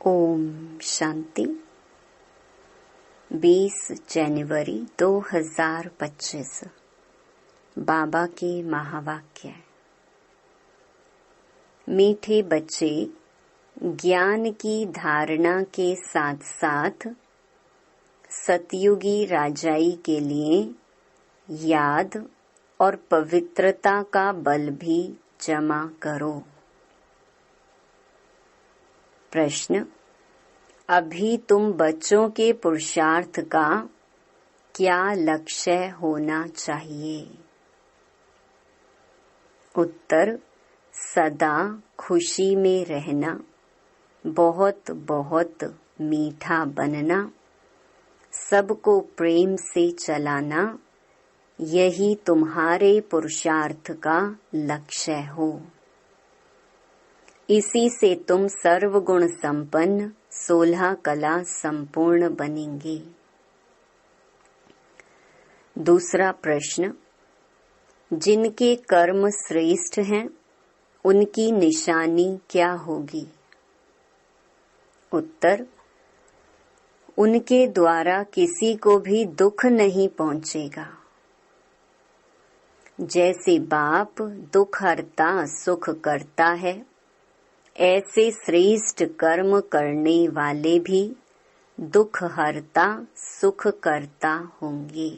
ओम शांति। 20 जनवरी 2025 बाबा के महावाक्य। मीठे बच्चे, ज्ञान की धारणा के साथ साथ सतयुगी राजाई के लिए याद और पवित्रता का बल भी जमा करो। प्रश्न: अभी तुम बच्चों के पुरुषार्थ का क्या लक्ष्य होना चाहिए? उत्तर: सदा खुशी में रहना, बहुत बहुत मीठा बनना, सबको प्रेम से चलाना, यही तुम्हारे पुरुषार्थ का लक्ष्य हो। इसी से तुम सर्वगुण संपन्न 16 कला संपूर्ण बनेंगे। दूसरा प्रश्न: जिनके कर्म श्रेष्ठ हैं उनकी निशानी क्या होगी? उत्तर: उनके द्वारा किसी को भी दुख नहीं पहुंचेगा। जैसे बाप दुख हरता सुख करता है, ऐसे श्रेष्ठ कर्म करने वाले भी दुख हरता सुख करता होंगे।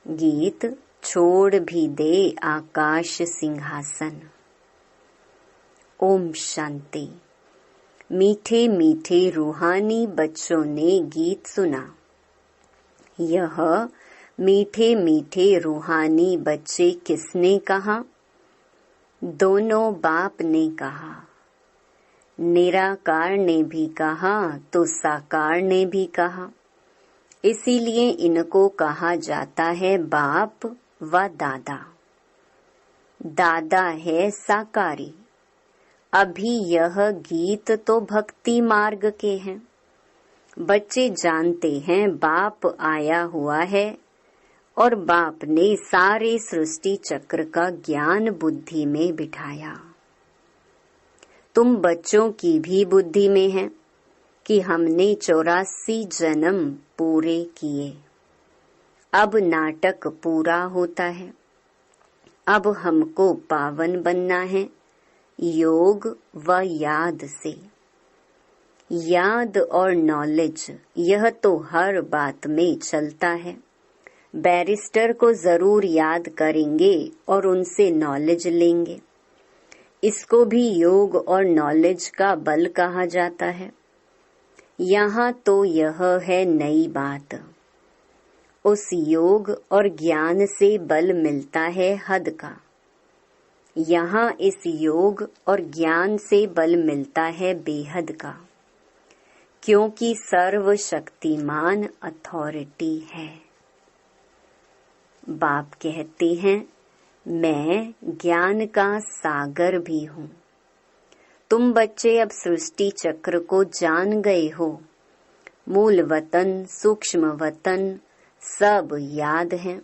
गीत: छोड़ भी दे आकाश सिंहासन। ओम शांति। मीठे मीठे रूहानी बच्चों ने गीत सुना। यह मीठे मीठे रूहानी बच्चे किसने कहा? दोनों बाप ने कहा। निराकार ने भी कहा तो साकार ने भी कहा। इसीलिए इनको कहा जाता है बाप व दादा। दादा है साकारी। अभी यह गीत तो भक्ति मार्ग के हैं। बच्चे जानते हैं बाप आया हुआ है और बाप ने सारे सृष्टि चक्र का ज्ञान बुद्धि में बिठाया। तुम बच्चों की भी बुद्धि में है कि हमने 84 जन्म पूरे किए। अब नाटक पूरा होता है। अब हमको पावन बनना है योग व याद से। याद और नॉलेज यह तो हर बात में चलता है। बैरिस्टर को जरूर याद करेंगे और उनसे नॉलेज लेंगे। इसको भी योग और नॉलेज का बल कहा जाता है। यहाँ तो यह है नई बात। उस योग और ज्ञान से बल मिलता है हद का। यहाँ इस योग और ज्ञान से बल मिलता है बेहद का, क्योंकि सर्वशक्तिमान अथॉरिटी है। बाप कहते हैं, मैं ज्ञान का सागर भी हूँ। तुम बच्चे अब सृष्टि चक्र को जान गए हो। मूल वतन, सूक्ष्म वतन सब याद है।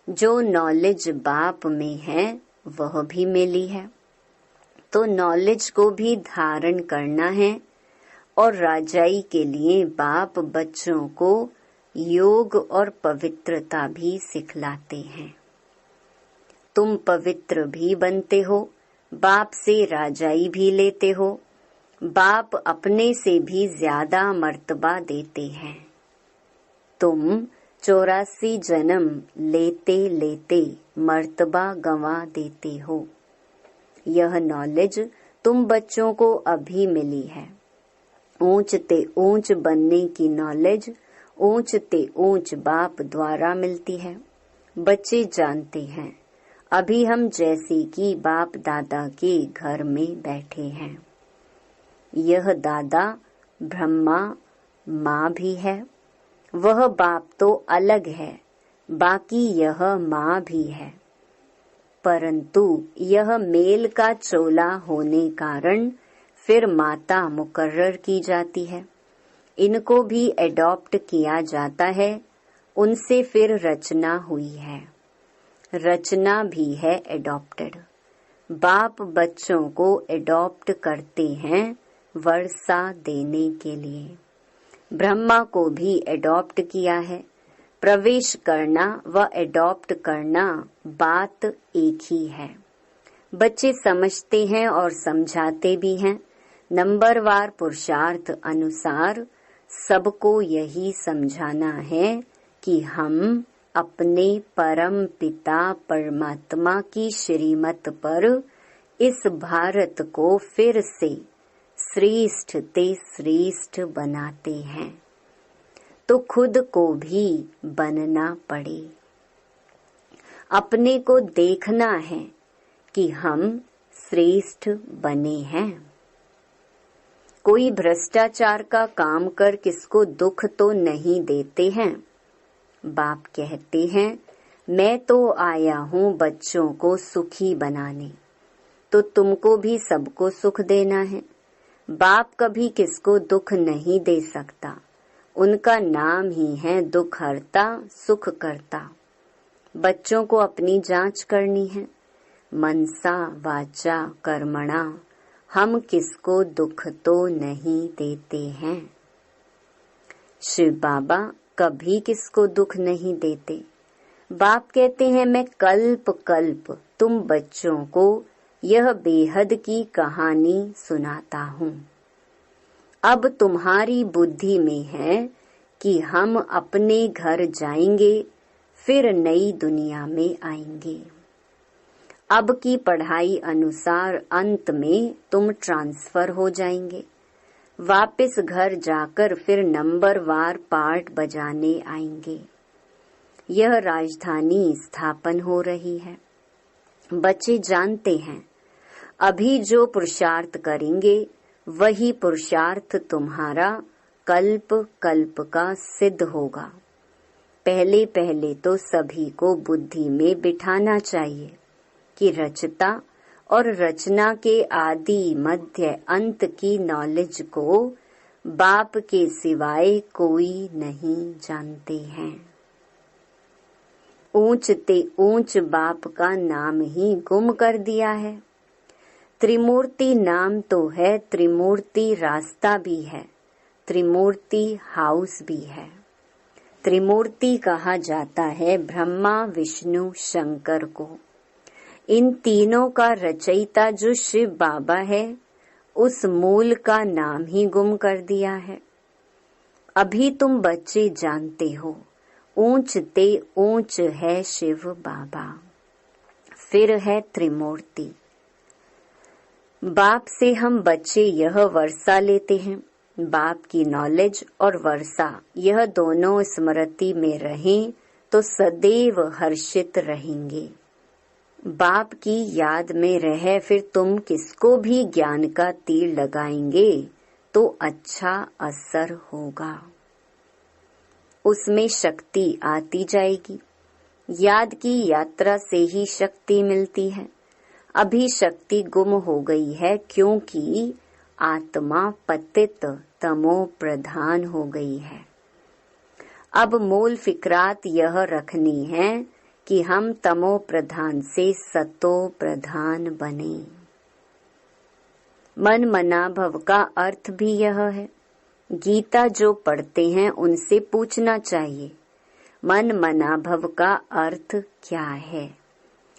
जो नॉलेज बाप में है वह भी मिली है। तो नॉलेज को भी धारण करना है और राजाई के लिए बाप बच्चों को योग और पवित्रता भी सिखलाते हैं। तुम पवित्र भी बनते हो, बाप से राजाई भी लेते हो। बाप अपने से भी ज्यादा मर्तबा देते हैं। तुम 84 जन्म लेते लेते मर्तबा गंवा देते हो। यह नॉलेज तुम बच्चों को अभी मिली है। ऊंच ते ऊंच बनने की नॉलेज ऊंच ते ऊंच बाप द्वारा मिलती है। बच्चे जानते हैं अभी हम जैसे कि बाप दादा के घर में बैठे हैं। यह दादा ब्रह्मा माँ भी है। वह बाप तो अलग है, बाकी यह माँ भी है। परंतु यह मेल का चोला होने कारण फिर माता मुकर्रर की जाती है। इनको भी एडॉप्ट किया जाता है। उनसे फिर रचना हुई है। रचना भी है एडॉप्टेड। बाप बच्चों को एडॉप्ट करते हैं वर्षा देने के लिए। ब्रह्मा को भी एडॉप्ट किया है। प्रवेश करना व एडॉप्ट करना बात एक ही है। बच्चे समझते हैं और समझाते भी हैं। नंबरवार पुरुषार्थ अनुसार सबको यही समझाना है कि हम अपने परम पिता परमात्मा की श्रीमत पर इस भारत को फिर से श्रेष्ठ ते श्रेष्ठ बनाते हैं, तो खुद को भी बनना पड़े। अपने को देखना है कि हम श्रेष्ठ बने हैं। कोई भ्रष्टाचार का काम कर किसको दुख तो नहीं देते हैं। बाप कहते हैं, मैं तो आया हूँ बच्चों को सुखी बनाने, तो तुमको भी सबको सुख देना है। बाप कभी किसको दुख नहीं दे सकता। उनका नाम ही है दुख हरता सुख करता। बच्चों को अपनी जांच करनी है। मनसा वाचा कर्मणा हम किसको दुख तो नहीं देते हैं। शिव बाबा कभी किसको दुख नहीं देते। बाप कहते हैं, मैं कल्प कल्प तुम बच्चों को यह बेहद की कहानी सुनाता हूँ। अब तुम्हारी बुद्धि में है कि हम अपने घर जाएंगे, फिर नई दुनिया में आएंगे। अब की पढ़ाई अनुसार अंत में तुम ट्रांसफर हो जाएंगे। वापस घर जाकर फिर नंबरवार पार्ट बजाने आएंगे। यह राजधानी स्थापन हो रही है। बच्चे जानते हैं, अभी जो पुरुषार्थ करेंगे वही पुरुषार्थ तुम्हारा कल्प कल्प का सिद्ध होगा। पहले पहले तो सभी को बुद्धि में बिठाना चाहिए कि रचता और रचना के आदि मध्य अंत की नॉलेज को बाप के सिवाय कोई नहीं जानते हैं। ऊंच ते ऊंच बाप का नाम ही गुम कर दिया है। त्रिमूर्ति नाम तो है, त्रिमूर्ति रास्ता भी है, त्रिमूर्ति हाउस भी है। त्रिमूर्ति कहा जाता है ब्रह्मा विष्णु शंकर को। इन तीनों का रचयिता जो शिव बाबा है, उस मूल का नाम ही गुम कर दिया है। अभी तुम बच्चे जानते हो, ऊंच ते ऊंच है शिव बाबा, फिर है त्रिमूर्ति। बाप से हम बच्चे यह वर्षा लेते हैं। बाप की नॉलेज और वर्षा यह दोनों स्मृति में रहें तो सदैव हर्षित रहेंगे। बाप की याद में रहे फिर तुम किसको भी ज्ञान का तीर लगाएंगे तो अच्छा असर होगा। उसमें शक्ति आती जाएगी। याद की यात्रा से ही शक्ति मिलती है। अभी शक्ति गुम हो गई है क्योंकि आत्मा पतित तमो प्रधान हो गई है। अब मूल फिक्रात यह रखनी है कि हम तमो प्रधान से सतो प्रधान बने। मन मना भव का अर्थ भी यह है। गीता जो पढ़ते हैं उनसे पूछना चाहिए, मन मना भव का अर्थ क्या है।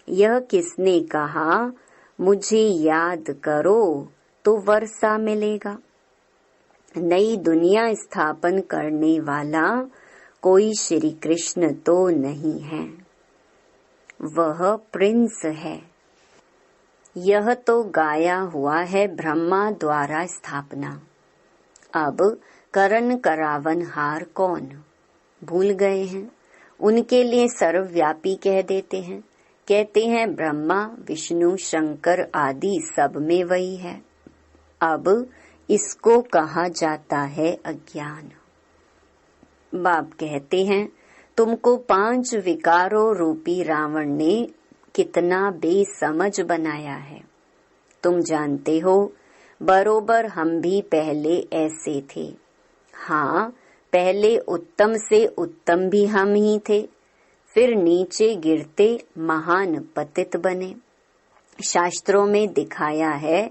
यह किसने कहा, मुझे याद करो तो वर्षा मिलेगा। नई दुनिया स्थापन करने वाला कोई श्री कृष्ण तो नहीं है, वह प्रिंस है। यह तो गाया हुआ है ब्रह्मा द्वारा स्थापना। अब करण करावन हार कौन भूल गए हैं। उनके लिए सर्वव्यापी कह देते हैं। कहते हैं ब्रह्मा विष्णु शंकर आदि सब में वही है। अब इसको कहा जाता है अज्ञान। बाप कहते हैं, तुमको 5 विकारों रूपी रावण ने कितना बेसमझ बनाया है। तुम जानते हो, बरोबर हम भी पहले ऐसे थे। हाँ, पहले उत्तम से उत्तम भी हम ही थे, फिर नीचे गिरते महान पतित बने। शास्त्रों में दिखाया है,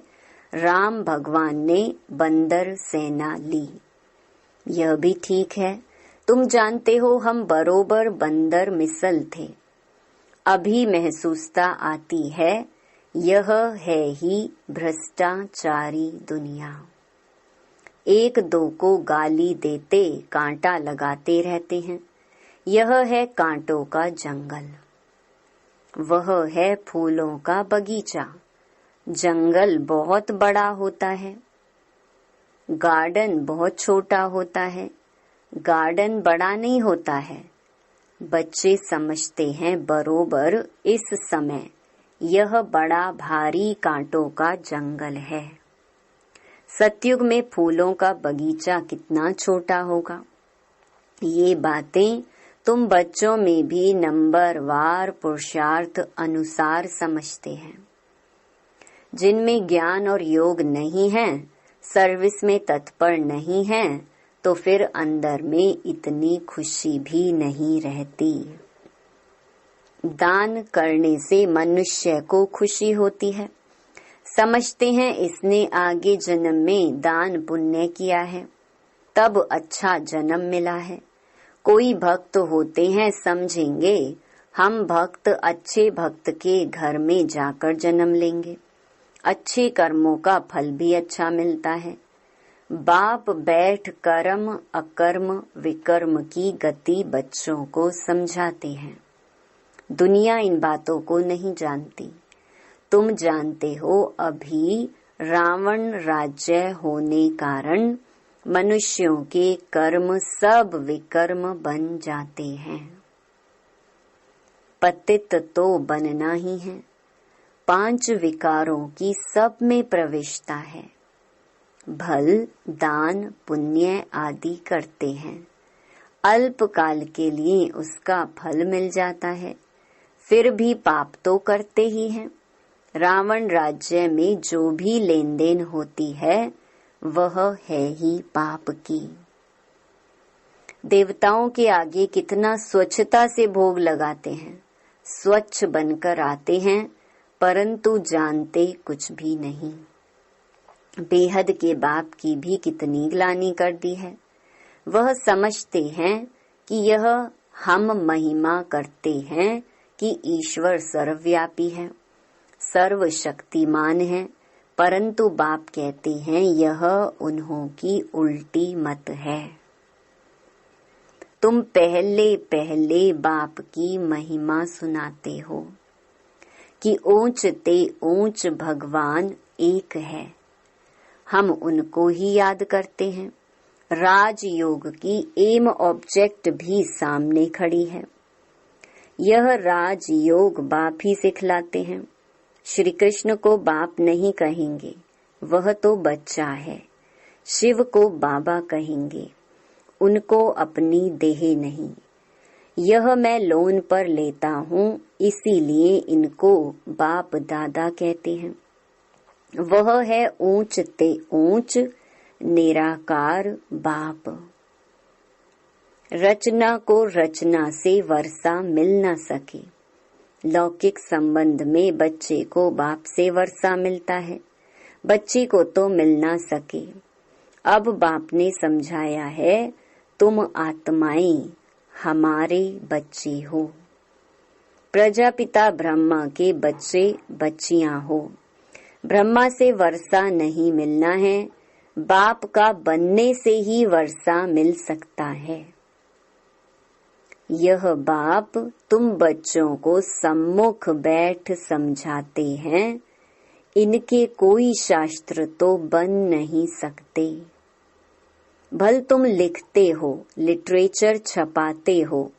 राम भगवान ने बंदर सेना ली। यह भी ठीक है, तुम जानते हो हम बरोबर बंदर मिसल थे। अभी महसूसता आती है, यह है ही भ्रष्टाचारी दुनिया। एक दो को गाली देते कांटा लगाते रहते हैं। यह है कांटों का जंगल। वह है फूलों का बगीचा। जंगल बहुत बड़ा होता है, गार्डन बहुत छोटा होता है। गार्डन बड़ा नहीं होता है। बच्चे समझते हैं बरोबर इस समय यह बड़ा भारी कांटों का जंगल है। सतयुग में फूलों का बगीचा कितना छोटा होगा। ये बातें तुम बच्चों में भी नंबरवार पुरुषार्थ अनुसार समझते हैं। जिनमें ज्ञान और योग नहीं है, सर्विस में तत्पर नहीं है, तो फिर अंदर में इतनी खुशी भी नहीं रहती। दान करने से मनुष्य को खुशी होती है। समझते हैं इसने आगे जन्म में दान पुण्य किया है, तब अच्छा जन्म मिला है। कोई भक्त होते हैं समझेंगे हम भक्त अच्छे भक्त के घर में जाकर जन्म लेंगे, अच्छे कर्मों का फल भी अच्छा मिलता है। बाप बैठ कर्म अकर्म विकर्म की गति बच्चों को समझाते हैं। दुनिया इन बातों को नहीं जानती। तुम जानते हो अभी रावण राज्य होने कारण मनुष्यों के कर्म सब विकर्म बन जाते हैं। पतित तो बनना ही है। 5 विकारों की सब में प्रविष्टता है। भल दान पुण्य आदि करते हैं, अल्पकाल के लिए उसका फल मिल जाता है, फिर भी पाप तो करते ही हैं। रावण राज्य में जो भी लेन देन होती है वह है ही पाप की। देवताओं के आगे कितना स्वच्छता से भोग लगाते हैं, स्वच्छ बनकर आते हैं, परंतु जानते कुछ भी नहीं। बेहद के बाप की भी कितनी ग्लानि कर दी है। वह समझते हैं कि यह हम महिमा करते हैं कि ईश्वर सर्वव्यापी है, सर्वशक्तिमान है, परंतु बाप कहते हैं यह उन्हों की उल्टी मत है। तुम पहले पहले बाप की महिमा सुनाते हो कि ऊंच ते ऊंच भगवान एक है। हम उनको ही याद करते हैं। राजयोग की एम ऑब्जेक्ट भी सामने खड़ी है। यह राजयोग बाप ही सिखलाते हैं। श्री कृष्ण को बाप नहीं कहेंगे, वह तो बच्चा है। शिव को बाबा कहेंगे, उनको अपनी देह नहीं। यह मैं लोन पर लेता हूँ, इसीलिए इनको बाप दादा कहते हैं। वह है ऊंच ते ऊंच निराकार बाप। रचना को रचना से वर्षा मिल न सके। लौकिक संबंध में बच्चे को बाप से वर्षा मिलता है, बच्चे को तो मिल ना सके। अब बाप ने समझाया है, तुम आत्माएं हमारे बच्चे हो। प्रजापिता ब्रह्मा के बच्चे बच्चियां हो। ब्रह्मा से वर्षा नहीं मिलना है, बाप का बनने से ही वर्षा मिल सकता है। यह बाप तुम बच्चों को सम्मुख बैठ समझाते हैं। इनके कोई शास्त्र तो बन नहीं सकते। भल तुम लिखते हो, लिटरेचर छपाते हो,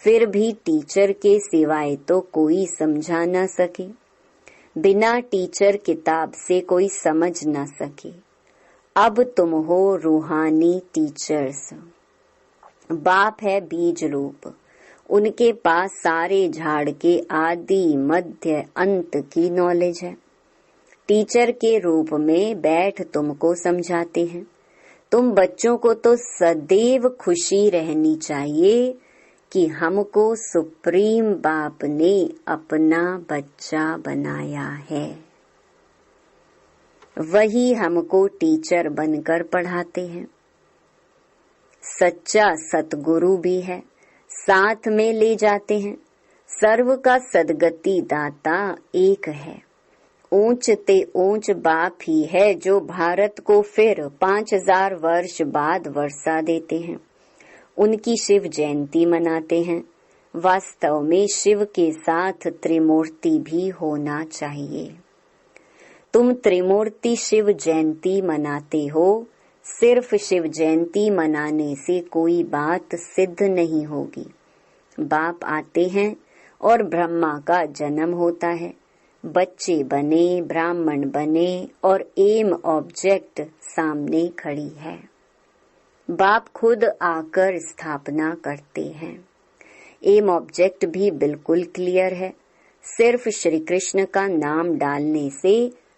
फिर भी टीचर के सिवाय तो कोई समझा न सके। बिना टीचर किताब से कोई समझ न सके। अब तुम हो रूहानी टीचर्स। बाप है बीज रूप, उनके पास सारे झाड़ के आदि मध्य अंत की नॉलेज है। टीचर के रूप में बैठ तुमको समझाते हैं। तुम बच्चों को तो सदैव खुशी रहनी चाहिए कि हमको सुप्रीम बाप ने अपना बच्चा बनाया है। वही हमको टीचर बनकर पढ़ाते हैं। सच्चा सतगुरु भी है, साथ में ले जाते हैं। सर्व का सदगति दाता एक है। ऊंच ते ऊंच बाप ही है जो भारत को फिर 5000 वर्ष बाद वर्षा देते हैं। उनकी शिव जयंती मनाते हैं। वास्तव में शिव के साथ त्रिमूर्ति भी होना चाहिए। तुम त्रिमूर्ति शिव जयंती मनाते हो। सिर्फ शिव जयंती मनाने से कोई बात सिद्ध नहीं होगी। बाप आते हैं और ब्रह्मा का जन्म होता है। बच्चे बने, ब्राह्मण बने और एम ऑब्जेक्ट सामने खड़ी है। बाप खुद आकर स्थापना करते हैं। एम ऑब्जेक्ट भी बिल्कुल क्लियर है। सिर्फ श्री कृष्ण का नाम डालने से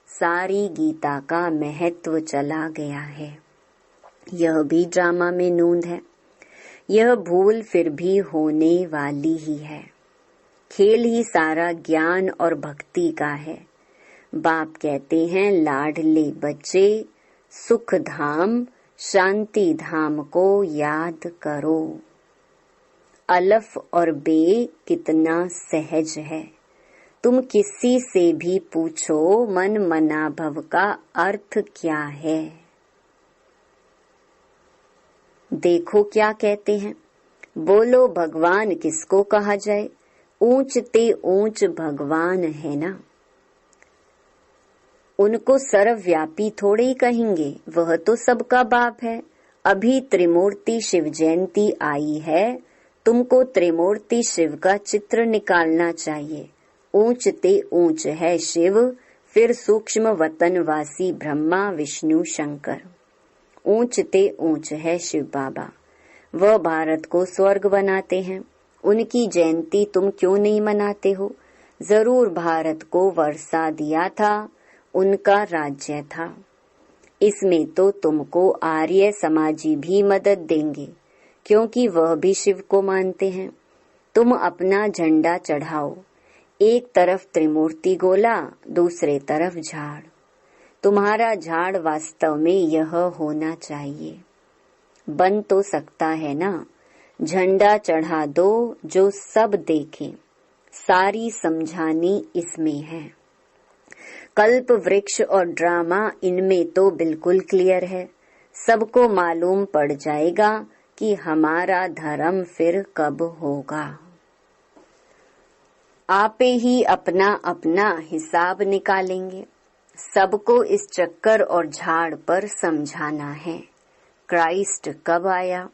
सारी गीता का महत्व चला गया है। यह भी ड्रामा में नूंद है। यह भूल फिर भी होने वाली ही है। खेल ही सारा ज्ञान और भक्ति का है। बाप कहते हैं, लाडले बच्चे सुख धाम शांति धाम को याद करो। अलफ और बे कितना सहज है। तुम किसी से भी पूछो मन मना भव का अर्थ क्या है। देखो क्या कहते हैं, बोलो भगवान किसको कहा जाए। ऊंच ते ऊंच भगवान है ना। उनको सर्वव्यापी थोड़े ही कहेंगे, वह तो सबका बाप है। अभी त्रिमूर्ति शिव जयंती आई है, तुमको त्रिमूर्ति शिव का चित्र निकालना चाहिए। ऊंच ते ऊंच है शिव, फिर सूक्ष्म वतनवासी ब्रह्मा विष्णु शंकर। ऊंच ते ऊंच है शिव बाबा, वह भारत को स्वर्ग बनाते हैं। उनकी जयंती तुम क्यों नहीं मनाते हो। जरूर भारत को वर्षा दिया था, उनका राज्य था। इसमें तो तुमको आर्य समाजी भी मदद देंगे, क्योंकि वह भी शिव को मानते हैं। तुम अपना झंडा चढ़ाओ। एक तरफ त्रिमूर्ति गोला, दूसरे तरफ झाड़। तुम्हारा झाड़ वास्तव में यह होना चाहिए। बन तो सकता है ना। झंडा चढ़ा दो जो सब देखें। सारी समझानी इसमें है। कल्प वृक्ष और ड्रामा इनमें तो बिल्कुल क्लियर है। सबको मालूम पड़ जाएगा कि हमारा धर्म फिर कब होगा। आपे ही अपना अपना हिसाब निकालेंगे। सबको इस चक्कर और झाड़ पर समझाना है। क्राइस्ट कब आया,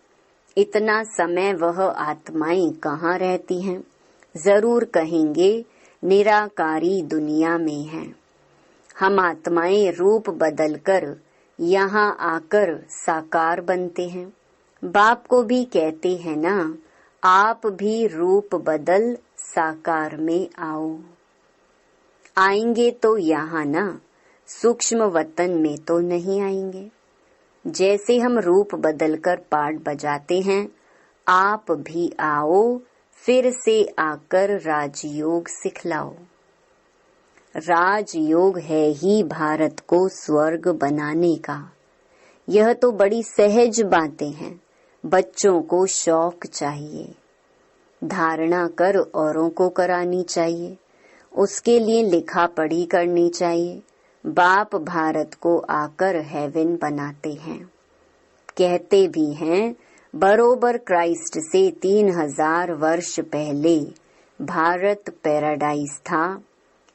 इतना समय वह आत्माएं कहाँ रहती हैं। जरूर कहेंगे निराकारी दुनिया में हैं। हम आत्माएं रूप बदलकर यहाँ आकर साकार बनते हैं। बाप को भी कहते हैं ना, आप भी रूप बदल साकार में आओ। आएंगे तो यहाँ ना, सूक्ष्म वतन में तो नहीं आएंगे। जैसे हम रूप बदलकर पाठ बजाते हैं, आप भी आओ, फिर से आकर राजयोग सिखलाओ। राजयोग है ही भारत को स्वर्ग बनाने का। यह तो बड़ी सहज बातें हैं। बच्चों को शौक चाहिए, धारणा कर औरों को करानी चाहिए। उसके लिए लिखा पढ़ी करनी चाहिए। बाप भारत को आकर हेवन बनाते हैं। कहते भी हैं, बरोबर क्राइस्ट से 3000 वर्ष पहले भारत पैराडाइज था।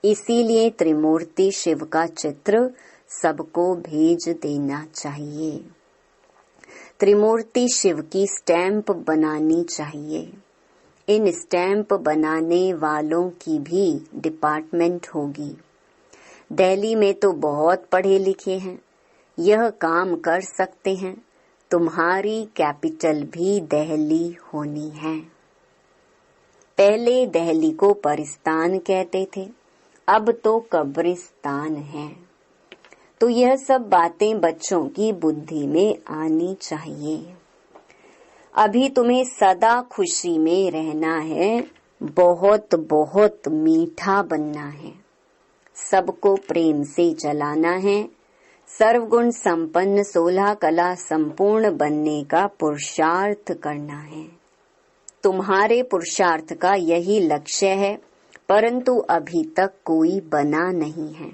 इसीलिए त्रिमूर्ति शिव का चित्र सबको भेज देना चाहिए। त्रिमूर्ति शिव की स्टैंप बनानी चाहिए। इन स्टैंप बनाने वालों की भी डिपार्टमेंट होगी। दिल्ली में तो बहुत पढ़े लिखे हैं, यह काम कर सकते हैं। तुम्हारी कैपिटल भी दिल्ली होनी है। पहले दिल्ली को परिस्तान कहते थे, अब तो कब्रिस्तान है। तो यह सब बातें बच्चों की बुद्धि में आनी चाहिए। अभी तुम्हें सदा खुशी में रहना है, बहुत बहुत मीठा बनना है, सबको प्रेम से चलाना है, सर्वगुण संपन्न 16 कला संपूर्ण बनने का पुरुषार्थ करना है। तुम्हारे पुरुषार्थ का यही लक्ष्य है, परंतु अभी तक कोई बना नहीं है।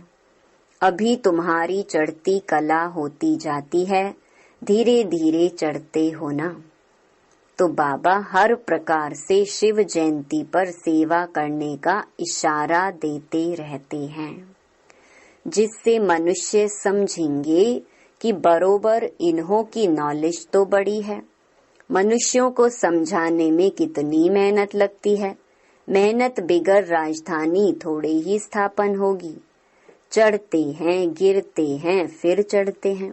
अभी तुम्हारी चढ़ती कला होती जाती है, धीरे धीरे चढ़ते हो ना। तो बाबा हर प्रकार से शिव जयंती पर सेवा करने का इशारा देते रहते हैं, जिससे मनुष्य समझेंगे कि बरोबर इन्हों की नॉलेज तो बड़ी है। मनुष्यों को समझाने में कितनी मेहनत लगती है। मेहनत बिगर राजधानी थोड़े ही स्थापन होगी। चढ़ते हैं, गिरते हैं, फिर चढ़ते हैं।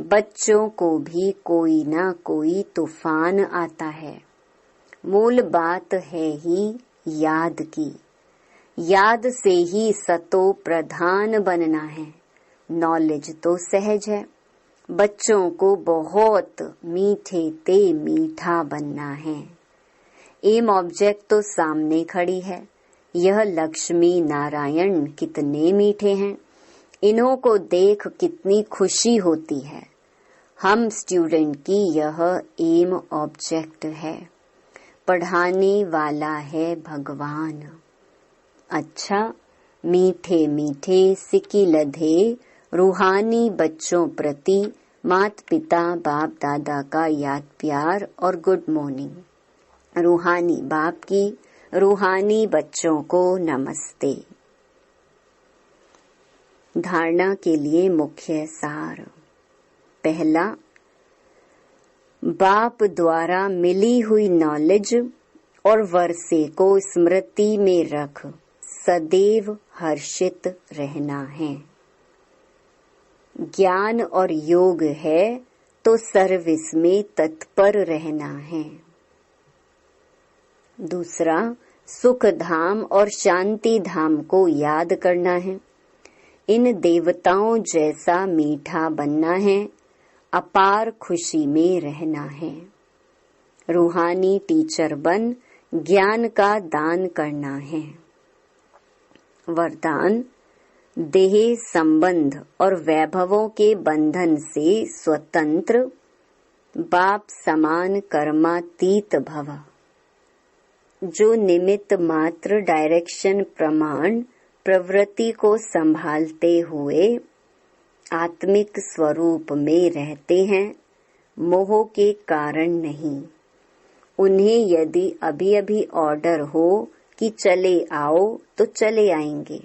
बच्चों को भी कोई ना कोई तूफान आता है। मूल बात है ही याद की। याद से ही सतो प्रधान बनना है। नॉलेज तो सहज है। बच्चों को बहुत मीठे ते मीठा बनना है। एम ऑब्जेक्ट तो सामने खड़ी है। यह लक्ष्मी नारायण कितने मीठे हैं। इन्हों को देख कितनी खुशी होती है। हम स्टूडेंट की यह एम ऑब्जेक्ट है। पढ़ाने वाला है भगवान। अच्छा, मीठे मीठे सिकी लधे रूहानी बच्चों प्रति माता पिता बाप दादा का याद प्यार और गुड मॉर्निंग। रूहानी बाप की रूहानी बच्चों को नमस्ते। धारणा के लिए मुख्य सार। पहला, बाप द्वारा मिली हुई नॉलेज और वर्षे को स्मृति में रख सदैव हर्षित रहना है। ज्ञान और योग है तो सर्विस में तत्पर रहना है। दूसरा, सुख धाम और शांति धाम को याद करना है। इन देवताओं जैसा मीठा बनना है। अपार खुशी में रहना है। रूहानी टीचर बन ज्ञान का दान करना है। वरदान, देह संबंध और वैभवों के बंधन से स्वतंत्र, बाप समान कर्मातीत भव। जो निमित्त मात्र डायरेक्शन प्रमाण प्रवृत्ति को संभालते हुए आत्मिक स्वरूप में रहते हैं, मोह के कारण नहीं। उन्हें यदि अभी अभी ऑर्डर हो कि चले आओ तो चले आएंगे।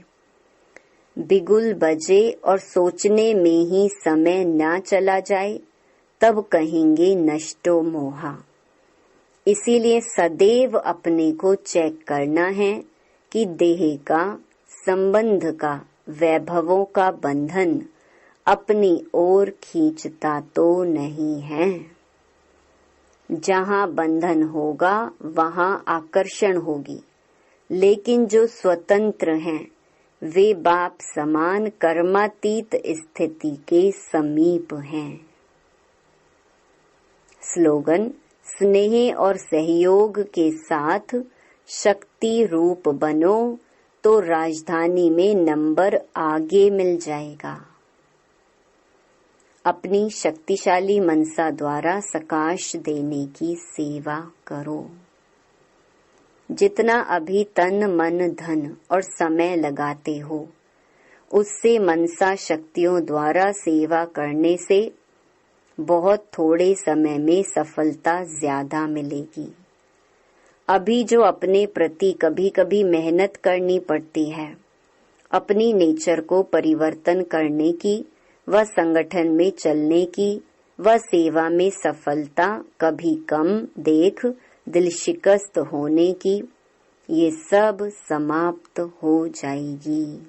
बिगुल बजे और सोचने में ही समय ना चला जाए तब कहेंगे नष्टो मोहा। इसीलिए सदैव अपने को चेक करना है कि देह का, संबंध का, वैभवों का बंधन अपनी ओर खींचता तो नहीं है। जहाँ बंधन होगा वहाँ आकर्षण होगी, लेकिन जो स्वतंत्र हैं वे बाप समान कर्मातीत स्थिति के समीप हैं। स्लोगन, स्नेह और सहयोग के साथ शक्ति रूप बनो तो राजधानी में नंबर आगे मिल जाएगा। अपनी शक्तिशाली मनसा द्वारा सकाश देने की सेवा करो। जितना अभी तन मन धन और समय लगाते हो, उससे मनसा शक्तियों द्वारा सेवा करने से बहुत थोड़े समय में सफलता ज्यादा मिलेगी। अभी जो अपने प्रति कभी कभी मेहनत करनी पड़ती है, अपनी नेचर को परिवर्तन करने की, व संगठन में चलने की, व सेवा में सफलता कभी कम देख दिल शिकस्त होने की, ये सब समाप्त हो जाएगी।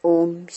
ओम